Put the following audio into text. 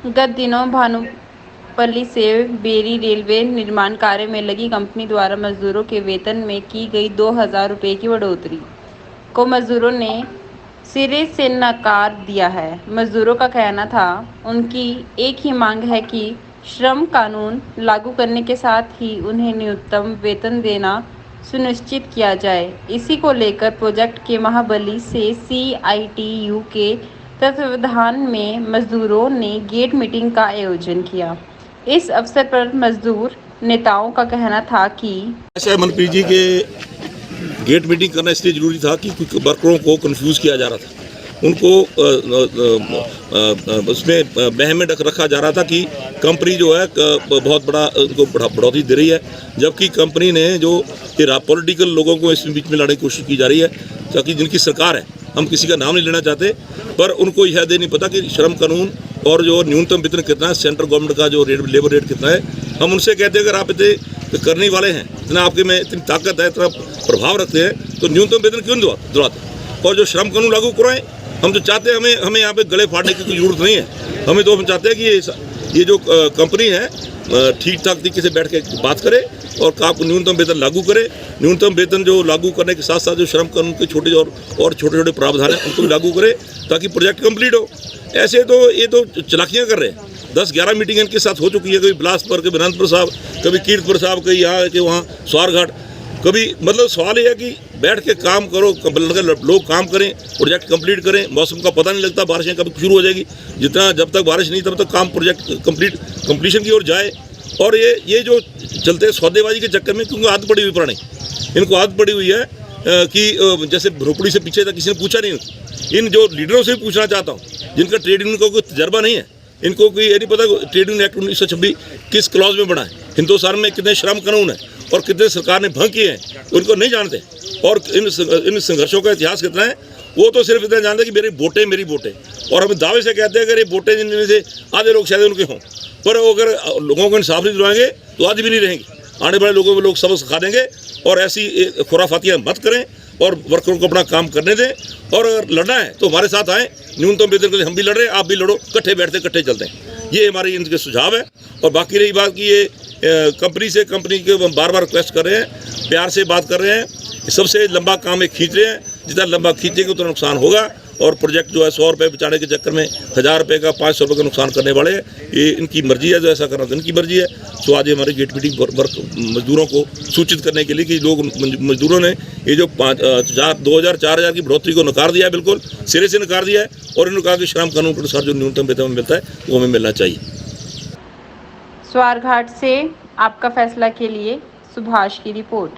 गत दिनों भानुपल्ली से बेरी रेलवे निर्माण कार्य में लगी कंपनी द्वारा मजदूरों के वेतन में की गई 2,000 रुपये की बढ़ोतरी को मजदूरों ने सिरे से नकार दिया है। मजदूरों का कहना था, उनकी एक ही मांग है कि श्रम कानून लागू करने के साथ ही उन्हें न्यूनतम वेतन देना सुनिश्चित किया जाए। इसी को लेकर प्रोजेक्ट के महाबली से CITU के तत्वावधान में मजदूरों ने गेट मीटिंग का आयोजन किया। इस अवसर पर मजदूर नेताओं का कहना था कि मनप्रीत जी के गेट मीटिंग करना इसलिए जरूरी था कि वर्करों को कंफ्यूज किया जा रहा था, उनको उसमें बहम में रखा जा रहा था कि कंपनी जो है बहुत बड़ा उनको बढ़ोतरी दे रही है, जबकि कंपनी ने जो पॉलिटिकल लोगों को इस बीच में लाने की कोशिश की जा रही है, ताकि जिनकी सरकार है, हम किसी का नाम नहीं लेना चाहते, पर उनको यह दे नहीं पता कि श्रम कानून और जो न्यूनतम वेतन कितना है, सेंट्रल गवर्नमेंट का जो लेबर रेट कितना है। हम उनसे कहते हैं अगर आप इतने करने वाले हैं, इतना आपके में इतनी ताकत है, इतना प्रभाव रखते हैं, तो न्यूनतम वेतन क्यों दिलाते? और जो श्रम कानून लागू कराएं, हम तो चाहते हैं हमें यहाँ पे गले फाड़ने की कोई जरूरत नहीं है। हमें तो हम चाहते हैं कि ये जो कंपनी है ठीक ठाक तरीके से बैठ के बात करे और न्यूनतम वेतन लागू करे। न्यूनतम वेतन जो लागू करने के साथ साथ जो श्रम कानून के छोटे और छोटे प्रावधान हैं उनको भी लागू करे, ताकि प्रोजेक्ट कंप्लीट हो। ऐसे तो ये तो चलाकियाँ कर रहे हैं। 10-11 मीटिंग इनके साथ हो चुकी है, कभी बिलासपुर, कभी अनंतपुर साहब, कभी कीर्तपुर साहब, कभी यहाँ के वहाँ स्वारघाट, कभी मतलब सवाल ये है कि बैठ के काम करो, लोग काम करें, प्रोजेक्ट कंप्लीट करें। मौसम का पता नहीं लगता, बारिशें कब शुरू हो जाएगी, जब तक बारिश नहीं तब तक काम प्रोजेक्ट कंप्लीशन की ओर जाए। और ये जो चलते हैं सौदेबाजी के चक्कर में, क्योंकि आदत पड़ी हुई पुरानी, इनको आदत पड़ी हुई है कि जैसे भोपड़ी से पीछे तक किसी ने पूछा नहीं। इन जो लीडरों से भी पूछना चाहता हूँ, जिनका ट्रेड यूनियन का कोई तजर्बा नहीं है, इनको कोई ये नहीं पता ट्रेड यूनियन एक्ट 1926 किस क्लॉज में बना है, हिंदुस्तान में कितने श्रम कानून है और कितने सरकार ने भंग किए हैं, उनको नहीं जानते। और इन संघर्षों का इतिहास कितना है, वो तो सिर्फ इतना जानते कि मेरी वोटें। और हम दावे से कहते हैं अगर ये वोटें जिनमें से आधे लोग शायद उनके हों, पर अगर लोगों को इंसाफ नहीं दिलवाएंगे तो आधी भी नहीं रहेंगी। आने वाले लोगों को लोग सबक सिखा देंगे। और ऐसी खुराफातियाँ मत करें और वर्करों को अपना काम करने दें। और अगर लड़ना है तो हमारे साथ आएँ, न्यूनतम वेतन के लिए हम भी लड़ रहे हैं, आप भी लड़ो, इकट्ठे बैठते इकट्ठे चलते हैं। ये हमारी इनके सुझाव है। और बाकी रही बात कि ये कंपनी के बार बार रिक्वेस्ट कर रहे हैं, प्यार से बात कर रहे हैं, सबसे लंबा काम एक खींच रहे हैं, जितना लंबा खींचेंगे उतना नुकसान होगा। और प्रोजेक्ट जो है 100 रुपये बचाने के चक्कर में 1000 रुपये का 500 रुपये का नुकसान करने वाले हैं। ये इनकी मर्जी है, जो ऐसा करना तो इनकी मर्जी है। तो आज हमारी गेट मीटिंग मजदूरों को सूचित करने के लिए कि लोग मजदूरों ने ये जो 2000-4000 की बढ़ोतरी को नकार दिया है, बिल्कुल सिरे से नकार दिया है। और इन्होंने कहा कि श्रम कानून के अनुसार जो न्यूनतम वेतन मिलता है वो हमें मिलना चाहिए। स्वारघाट से आपका फैसला के लिए सुभाष की रिपोर्ट।